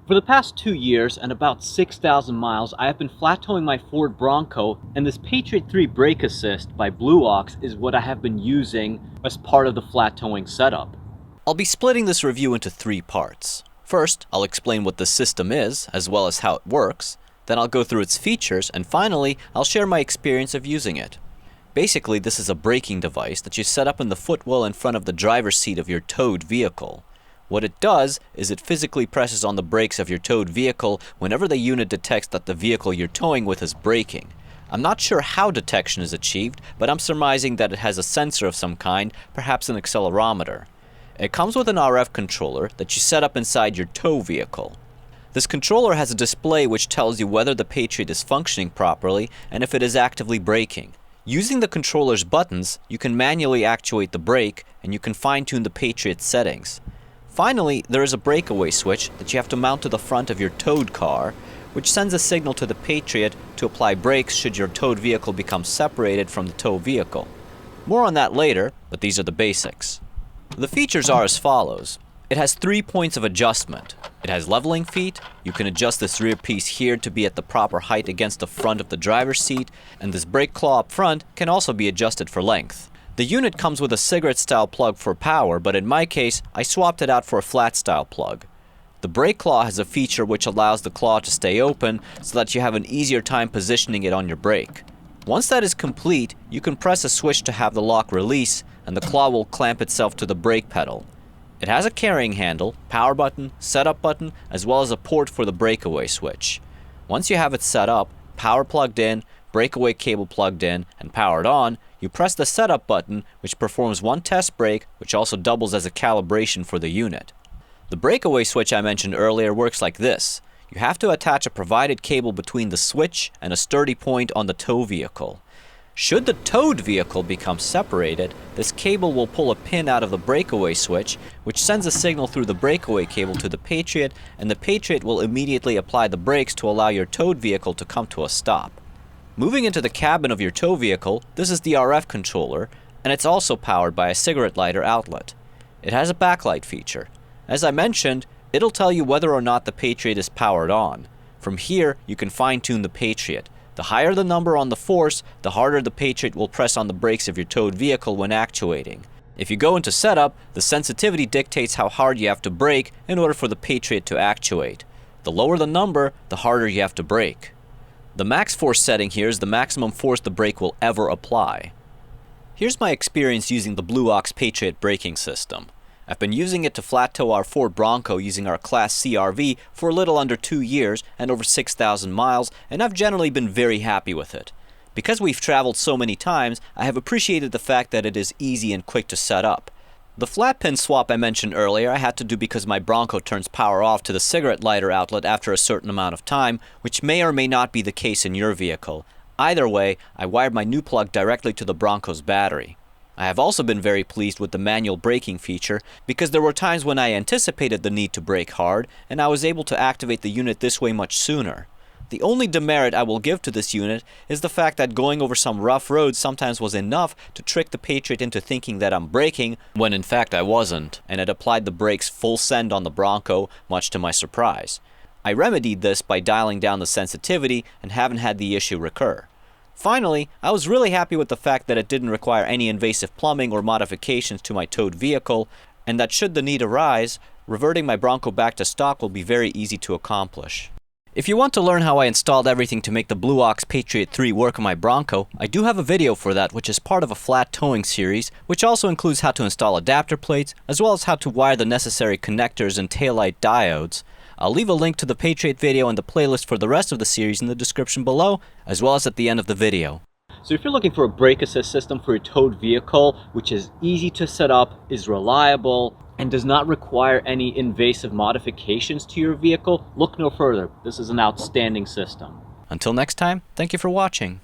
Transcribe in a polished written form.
For the past 2 years and about 6,000 miles, I have been flat towing my Ford Bronco, and this Patriot 3 brake assist by Blue Ox is what I have been using as part of the flat towing setup. I'll be splitting this review into 3 parts. First, I'll explain what the system is, as well as how it works. Then I'll go through its features, and finally, I'll share my experience of using it. Basically, this is a braking device that you set up in the footwell in front of the driver's seat of your towed vehicle. What it does is it physically presses on the brakes of your towed vehicle whenever the unit detects that the vehicle you're towing with is braking. I'm not sure how detection is achieved, but I'm surmising that it has a sensor of some kind, perhaps an accelerometer. It comes with an RF controller that you set up inside your tow vehicle. This controller has a display which tells you whether the Patriot is functioning properly and if it is actively braking. Using the controller's buttons, you can manually actuate the brake and you can fine-tune the Patriot's settings. Finally, there is a breakaway switch that you have to mount to the front of your towed car, which sends a signal to the Patriot to apply brakes should your towed vehicle become separated from the tow vehicle. More on that later, but these are the basics. The features are as follows. It has 3 points of adjustment. It has leveling feet. You can adjust this rear piece here to be at the proper height against the front of the driver's seat, and this brake claw up front can also be adjusted for length. The unit comes with a cigarette-style plug for power, but in my case, I swapped it out for a flat-style plug. The brake claw has a feature which allows the claw to stay open so that you have an easier time positioning it on your brake. Once that is complete, you can press a switch to have the lock release, and the claw will clamp itself to the brake pedal. It has a carrying handle, power button, setup button, as well as a port for the breakaway switch. Once you have it set up, power plugged in, breakaway cable plugged in, and powered on, you press the setup button, which performs one test brake, which also doubles as a calibration for the unit. The breakaway switch I mentioned earlier works like this. You have to attach a provided cable between the switch and a sturdy point on the tow vehicle. Should the towed vehicle become separated, this cable will pull a pin out of the breakaway switch, which sends a signal through the breakaway cable to the Patriot, and the Patriot will immediately apply the brakes to allow your towed vehicle to come to a stop. Moving into the cabin of your tow vehicle, this is the RF controller, and it's also powered by a cigarette lighter outlet. It has a backlight feature. As I mentioned, it'll tell you whether or not the Patriot is powered on. From here, you can fine-tune the Patriot. The higher the number on the force, the harder the Patriot will press on the brakes of your towed vehicle when actuating. If you go into setup, the sensitivity dictates how hard you have to brake in order for the Patriot to actuate. The lower the number, the harder you have to brake. The max force setting here is the maximum force the brake will ever apply. Here's my experience using the Blue Ox Patriot braking system. I've been using it to flat tow our Ford Bronco using our Class CRV for a little under 2 years and over 6,000 miles, and I've generally been very happy with it. Because we've traveled so many times, I have appreciated the fact that it is easy and quick to set up. The flat pin swap I mentioned earlier I had to do because my Bronco turns power off to the cigarette lighter outlet after a certain amount of time, which may or may not be the case in your vehicle. Either way, I wired my new plug directly to the Bronco's battery. I have also been very pleased with the manual braking feature because there were times when I anticipated the need to brake hard, and I was able to activate the unit this way much sooner. The only demerit I will give to this unit is the fact that going over some rough roads sometimes was enough to trick the Patriot into thinking that I'm braking when in fact I wasn't, and it applied the brakes full send on the Bronco, much to my surprise. I remedied this by dialing down the sensitivity and haven't had the issue recur. Finally, I was really happy with the fact that it didn't require any invasive plumbing or modifications to my towed vehicle, and that should the need arise, reverting my Bronco back to stock will be very easy to accomplish. If you want to learn how I installed everything to make the Blue Ox Patriot 3 work on my Bronco, I do have a video for that which is part of a flat towing series, which also includes how to install adapter plates, as well as how to wire the necessary connectors and taillight diodes. I'll leave a link to the Patriot video and the playlist for the rest of the series in the description below, as well as at the end of the video. So if you're looking for a brake assist system for your towed vehicle, which is easy to set up, is reliable, and does not require any invasive modifications to your vehicle, look no further. This is an outstanding system. Until next time, thank you for watching.